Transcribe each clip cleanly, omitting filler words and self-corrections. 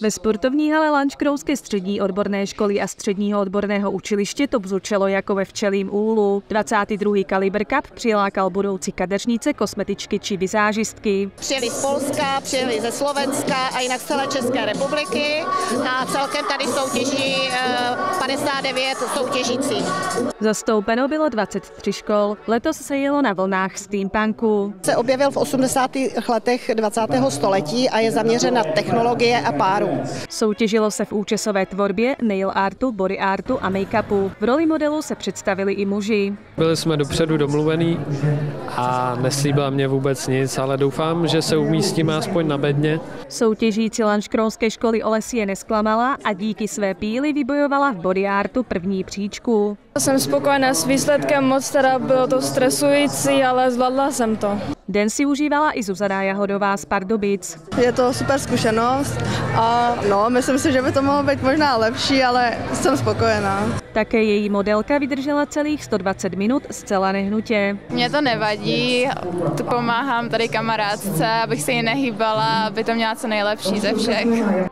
Ve sportovní hale Lanškrouské střední odborné školy a středního odborného učiliště to bzučelo jako ve včelím úlu. 22. Kaliber Cup přilákal budoucí kadeřnice, kosmetičky či vizážistky. Přijeli z Polska, přijeli ze Slovenska a jinak z celé České republiky a celkem tady soutěží 59 soutěžících. Zastoupeno bylo 23 škol. Letos se jelo na vlnách steampunku. Se objevil v 80. letech 20. století a je zaměřen na technologie a páru. Soutěžilo se v účesové tvorbě, nail artu, body artu a make-upu. V roli modelu se představili i muži. Byli jsme dopředu domluvení a neslíbila mě vůbec nic, ale doufám, že se umístíme aspoň na bedně. Soutěžící Lanškrouské školy Olesie nesklamala a díky své píli vybojovala v body artu první příčku. Jsem spokojená s výsledkem, moc teda bylo to stresující, ale zvládla jsem to. Den si užívala i Zuzana Jahodová z Pardubic. Je to super zkušenost a myslím si, že by to mohlo být možná lepší, ale jsem spokojená. Také její modelka vydržela celých 120 minut zcela nehnutě. Mně to nevadí, pomáhám tady kamarádce, abych se jí nehýbala, aby to měla co nejlepší ze všech.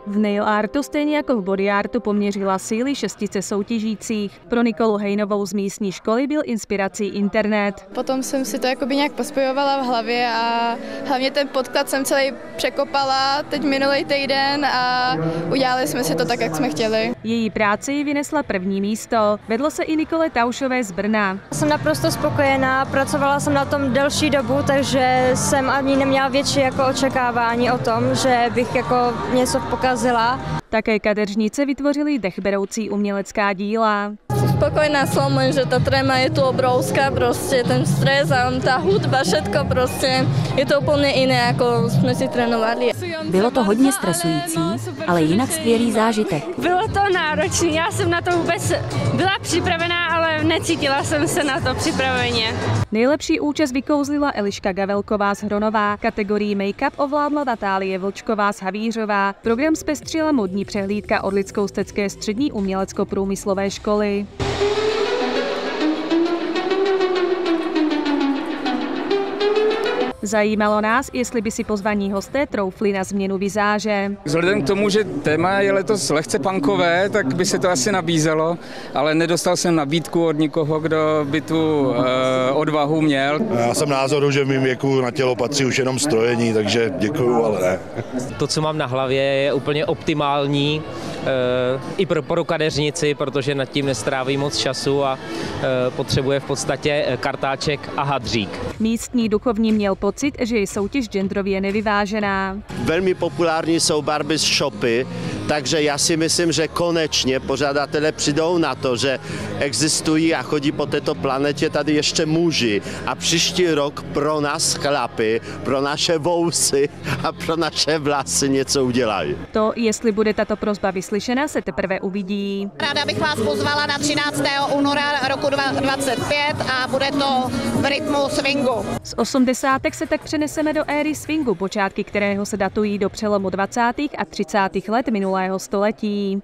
V nail artu stejně jako v body artu poměřila síly šestice soutěžících. Pro Nikolu Hejnovou z místní školy byl inspirací internet. Potom jsem si to jakoby nějak pospojovala v hlavě a hlavně ten podklad jsem celý překopala teď minulý týden a udělali jsme si to tak, jak jsme chtěli. Její práci ji vynesla první místo. Vedlo se i Nikole Taušové z Brna. Jsem naprosto spokojená, pracovala jsem na tom delší dobu, takže jsem ani neměla větší jako očekávání o tom, že bych jako něco pokazila. Také kadeřnice vytvořily dechberoucí umělecká díla. Spokojená som, že ta tréma je tu obrovská, prostě ten stres a ta hudba, všetko prostě je to úplně jiné, jako jsme si trénovali. Bylo to hodně stresující, ale jinak skvělý zážitek. Bylo to náročné, já jsem na to vůbec byla připravená, ale necítila jsem se na to připraveně. Nejlepší účast vykouzlila Eliška Gavelková z Hronová. Kategorii make-up ovládla Natálie Vlčková z Havířová. Program zpestřila modní přehlídka od Lidskoustecké střední umělecko-průmyslové školy. Zajímalo nás, jestli by si pozvaní hosté troufli na změnu vizáže. Vzhledem k tomu, že téma je letos lehce punkové, tak by se to asi nabízelo, ale nedostal jsem nabídku od nikoho, kdo by tu odvahu měl. Já jsem názoru, že v mým věku na tělo patří už jenom strojení, takže děkuju, ale ne. To, co mám na hlavě, je úplně optimální i pro kadeřnici, protože nad tím nestráví moc času a potřebuje v podstatě kartáček a hadřík. Místní duchovní měl pocit, že je soutěž genderově nevyvážená. Velmi populární jsou barby z shopy, takže já si myslím, že konečně pořadatelé přijdou na to, že existují a chodí po této planetě tady ještě muži a příští rok pro nás chlapy, pro naše vousy a pro naše vlasy něco udělají. To, jestli bude tato prosba vyslyšena, se teprve uvidí. Ráda bych vás pozvala na 13. února roku 2025 a bude to v rytmu swingu. Z 80. se tak přeneseme do éry swingu, počátky kterého se datují do přelomu 20. a 30. let minulého století.